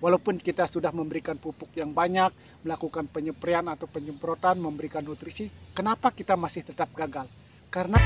Walaupun kita sudah memberikan pupuk yang banyak, melakukan penyemprotan atau penyemprotan, memberikan nutrisi, kenapa kita masih tetap gagal? Karena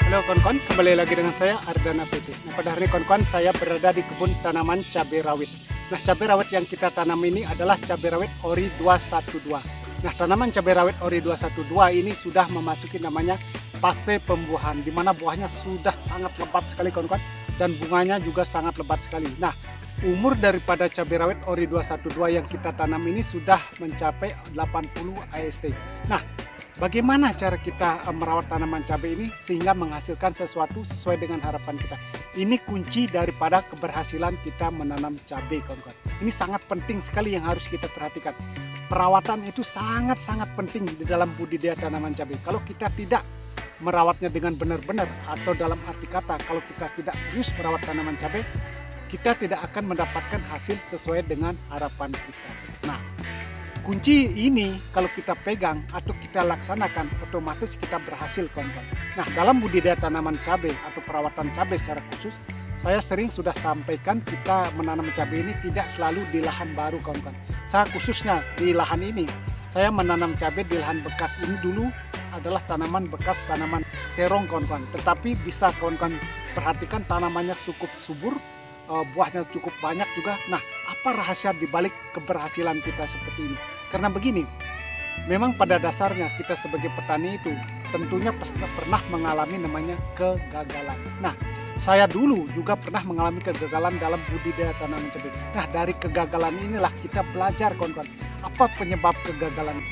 halo kawan-kawan, kembali lagi dengan saya Ardana PT. Nah, pada hari ini kawan-kawan saya berada di kebun tanaman cabai rawit. Nah, cabai rawit yang kita tanam ini adalah cabai rawit Ori 212. Nah, tanaman cabai rawit Ori 212 ini sudah memasuki namanya fase pembuahan, di mana buahnya sudah sangat lebat sekali kawan-kawan, dan bunganya juga sangat lebat sekali. Nah, umur daripada cabai rawit Ori 212 yang kita tanam ini sudah mencapai 80 AST. Nah, bagaimana cara kita merawat tanaman cabai ini sehingga menghasilkan sesuatu sesuai dengan harapan kita? Ini kunci daripada keberhasilan kita menanam cabai, kawan-kawan. Ini sangat penting sekali yang harus kita perhatikan. Perawatan itu sangat-sangat penting di dalam budidaya tanaman cabai. Kalau kita tidak merawatnya dengan benar-benar, atau dalam arti kata, kalau kita tidak serius merawat tanaman cabai, kita tidak akan mendapatkan hasil sesuai dengan harapan kita. Nah, kunci ini kalau kita pegang atau kita laksanakan, otomatis kita berhasil, kawan-kawan. Nah, dalam budidaya tanaman cabai atau perawatan cabai secara khusus, saya sering sudah sampaikan kita menanam cabai ini tidak selalu di lahan baru, kawan-kawan. Saya khususnya di lahan ini, saya menanam cabai di lahan bekas ini dulu adalah tanaman bekas, tanaman terong, kawan-kawan. Tetapi bisa kawan-kawan perhatikan tanamannya cukup subur, buahnya cukup banyak juga. Nah, apa rahasia dibalik keberhasilan kita seperti ini? Karena begini, memang pada dasarnya kita sebagai petani itu tentunya pernah mengalami namanya kegagalan. Nah, saya dulu juga pernah mengalami kegagalan dalam budidaya tanaman cabai. Nah, dari kegagalan inilah kita belajar, kawan-kawan, apa penyebab kegagalan.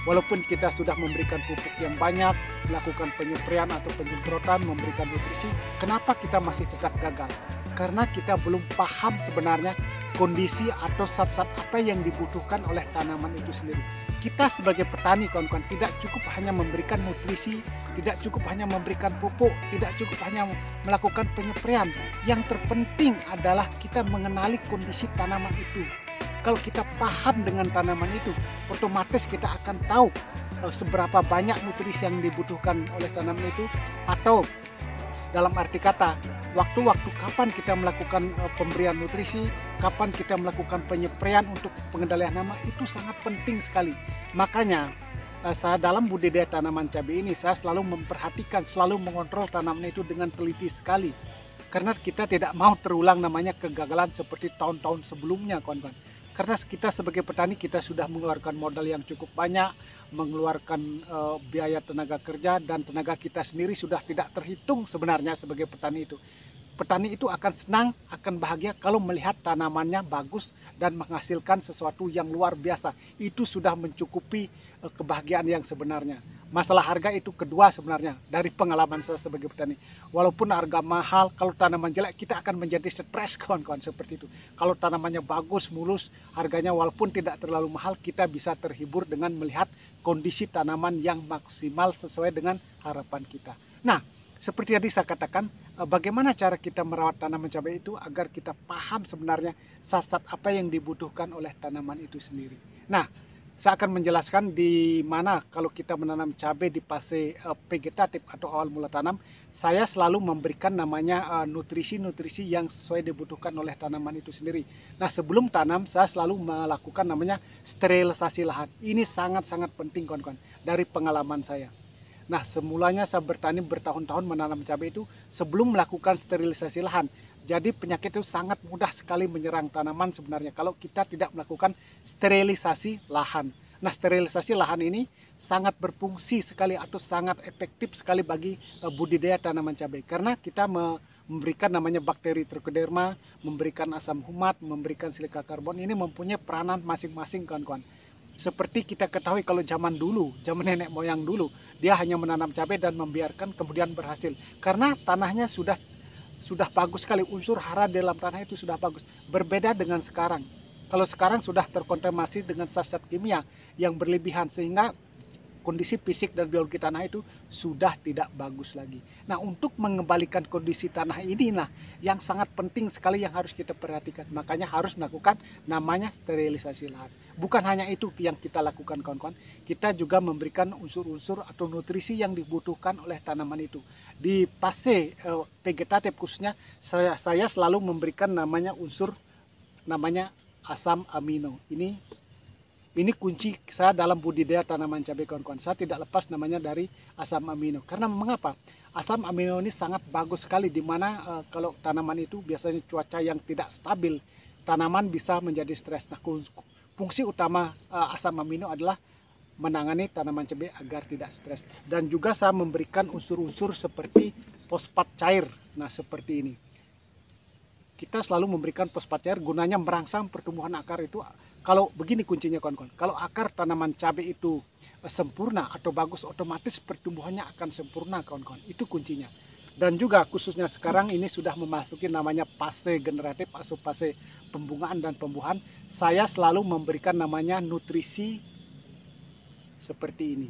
Walaupun kita sudah memberikan pupuk yang banyak, melakukan penyemprotan atau penyemprotan, memberikan nutrisi, kenapa kita masih tetap gagal? Karena kita belum paham sebenarnya kondisi atau zat-zat apa yang dibutuhkan oleh tanaman itu sendiri. Kita sebagai petani, kawan-kawan, tidak cukup hanya memberikan nutrisi, tidak cukup hanya memberikan pupuk, tidak cukup hanya melakukan penyemprotan. Yang terpenting adalah kita mengenali kondisi tanaman itu. Kalau kita paham dengan tanaman itu, otomatis kita akan tahu seberapa banyak nutrisi yang dibutuhkan oleh tanaman itu, atau dalam arti kata, waktu-waktu kapan kita melakukan pemberian nutrisi, kapan kita melakukan penyemprotan untuk pengendalian hama, itu sangat penting sekali. Makanya saya dalam budidaya tanaman cabai ini, saya selalu memperhatikan, selalu mengontrol tanaman itu dengan teliti sekali. Karena kita tidak mau terulang namanya kegagalan seperti tahun-tahun sebelumnya, kawan-kawan. Karena kita sebagai petani, kita sudah mengeluarkan modal yang cukup banyak, mengeluarkan biaya tenaga kerja, dan tenaga kita sendiri sudah tidak terhitung sebenarnya sebagai petani itu. Petani itu akan senang, akan bahagia kalau melihat tanamannya bagus dan menghasilkan sesuatu yang luar biasa. Itu sudah mencukupi kebahagiaan yang sebenarnya. Masalah harga itu kedua sebenarnya dari pengalaman saya sebagai petani. Walaupun harga mahal, kalau tanaman jelek kita akan menjadi stres, kawan-kawan, seperti itu. Kalau tanamannya bagus, mulus, harganya walaupun tidak terlalu mahal, kita bisa terhibur dengan melihat kondisi tanaman yang maksimal sesuai dengan harapan kita. Nah, Seperti tadi saya katakan, bagaimana cara kita merawat tanaman cabai itu agar kita paham sebenarnya zat-zat apa yang dibutuhkan oleh tanaman itu sendiri. Nah, saya akan menjelaskan di mana kalau kita menanam cabai di fase vegetatif atau awal mula tanam, saya selalu memberikan namanya nutrisi-nutrisi yang sesuai dibutuhkan oleh tanaman itu sendiri. Nah, sebelum tanam, saya selalu melakukan namanya sterilisasi lahan. Ini sangat-sangat penting, kawan-kawan, dari pengalaman saya. Nah, semulanya saya bertani bertahun-tahun menanam cabai itu sebelum melakukan sterilisasi lahan. Jadi penyakit itu sangat mudah sekali menyerang tanaman sebenarnya kalau kita tidak melakukan sterilisasi lahan. Nah, sterilisasi lahan ini sangat berfungsi sekali atau sangat efektif sekali bagi budidaya tanaman cabai. Karena kita memberikan namanya bakteri trichoderma, memberikan asam humat, memberikan silika karbon, ini mempunyai peranan masing-masing, kawan-kawan. Seperti kita ketahui kalau zaman dulu, zaman nenek moyang dulu, dia hanya menanam cabai dan membiarkan kemudian berhasil. Karena tanahnya sudah bagus sekali, unsur hara dalam tanah itu sudah bagus. Berbeda dengan sekarang. Kalau sekarang sudah terkontaminasi dengan zat-zat kimia yang berlebihan sehingga kondisi fisik dan biologi tanah itu sudah tidak bagus lagi. Nah, untuk mengembalikan kondisi tanah ini yang sangat penting sekali yang harus kita perhatikan. Makanya harus melakukan namanya sterilisasi lahan. Bukan hanya itu yang kita lakukan, kawan-kawan. Kita juga memberikan unsur-unsur atau nutrisi yang dibutuhkan oleh tanaman itu. Di fase vegetatif khususnya saya selalu memberikan namanya unsur namanya asam amino. Ini kunci saya dalam budidaya tanaman cabai, kawan-kawan. Saya tidak lepas namanya dari asam amino. Karena mengapa? Asam amino ini sangat bagus sekali di mana kalau tanaman itu biasanya cuaca yang tidak stabil, tanaman bisa menjadi stres. Nah, fungsi utama asam amino adalah menangani tanaman cabai agar tidak stres. Dan juga saya memberikan unsur-unsur seperti fosfat cair. Nah, seperti ini. Kita selalu memberikan fosfat cair gunanya merangsang pertumbuhan akar itu. Kalau begini kuncinya, kawan-kawan, kalau akar tanaman cabai itu sempurna atau bagus, otomatis pertumbuhannya akan sempurna, kawan-kawan. Itu kuncinya. Dan juga khususnya sekarang ini sudah memasuki namanya fase generatif atau fase pembungaan dan pembuahan. Saya selalu memberikan namanya nutrisi seperti ini.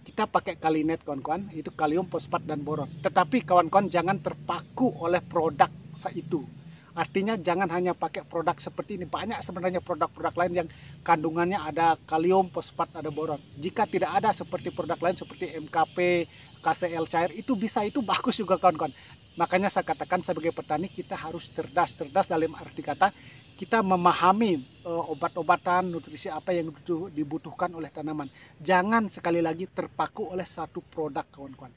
Kita pakai kalinet, kawan-kawan, itu kalium, fosfat, dan boron. Tetapi kawan-kawan jangan terpaku oleh produk itu. Artinya jangan hanya pakai produk seperti ini. Banyak sebenarnya produk-produk lain yang kandungannya ada kalium, fosfat, ada boron. Jika tidak ada seperti produk lain seperti MKP, KCL cair, itu bisa, itu bagus juga, kawan-kawan. Makanya saya katakan sebagai petani kita harus cerdas dalam arti kata kita memahami obat-obatan, nutrisi apa yang dibutuhkan oleh tanaman. Jangan sekali lagi terpaku oleh satu produk, kawan-kawan.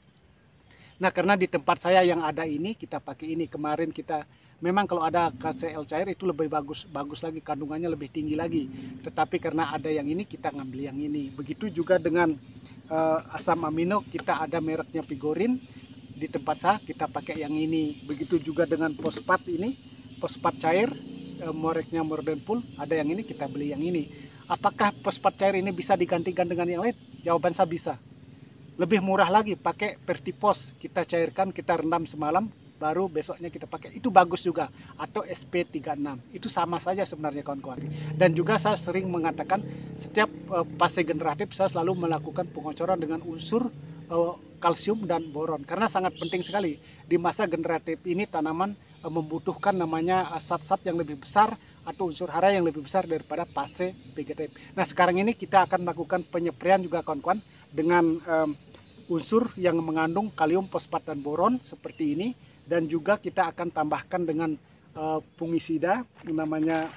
Nah, karena di tempat saya yang ada ini, kita pakai ini. Kemarin kita, memang kalau ada KCL cair itu lebih bagus lagi, kandungannya lebih tinggi lagi. Tetapi karena ada yang ini, kita ngambil yang ini. Begitu juga dengan asam amino, kita ada mereknya Pigorin. Di tempat saya, kita pakai yang ini. Begitu juga dengan fosfat ini, fosfat cair, mereknya Mordenpool, ada yang ini, kita beli yang ini. Apakah fosfat cair ini bisa digantikan dengan yang lain? Jawaban saya bisa. Lebih murah lagi pakai Vertifos, kita cairkan, kita rendam semalam, baru besoknya kita pakai. Itu bagus juga. Atau SP36, itu sama saja sebenarnya, kawan-kawan. Dan juga saya sering mengatakan setiap fase generatif saya selalu melakukan pengocoran dengan unsur kalsium dan boron, karena sangat penting sekali di masa generatif ini tanaman membutuhkan namanya zat-zat yang lebih besar atau unsur hara yang lebih besar daripada fase vegetatif. Nah, sekarang ini kita akan melakukan penyepraian juga, kawan-kawan, dengan unsur yang mengandung kalium, fosfat, dan boron seperti ini. Dan juga kita akan tambahkan dengan fungisida, namanya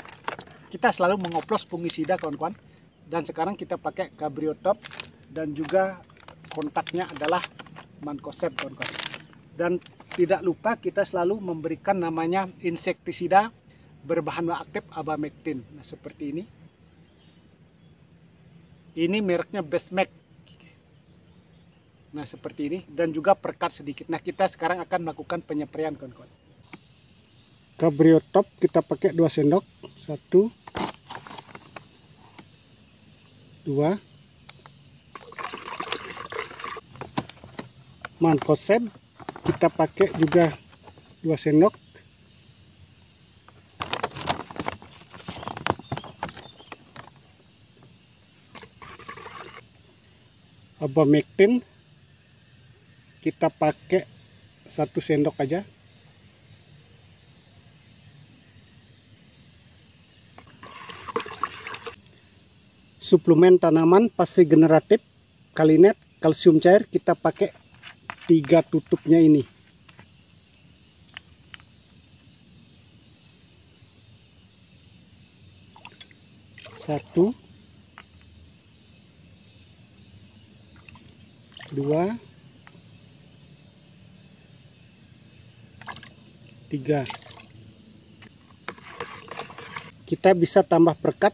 kita selalu mengoplos fungisida, kawan-kawan. Dan sekarang kita pakai Gabriotop dan juga kontaknya adalah Mancozeb, kawan-kawan. Dan tidak lupa kita selalu memberikan namanya insektisida berbahan aktif abamectin. Nah, seperti ini. Ini mereknya Bestmax. Nah, seperti ini. Dan juga perkat sedikit. Nah, kita sekarang akan melakukan penyepraian, kawan-kawan. Gabriotop kita pakai 2 sendok. 1, 2. Mancozeb kita pakai juga 2 sendok. Abamectin kita pakai 1 sendok aja. Suplemen tanaman fase generatif Kalinet kalsium cair kita pakai 3 tutupnya ini. Satu, 2, 3. Kita bisa tambah perekat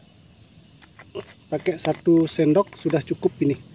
pakai 1 sendok sudah cukup ini.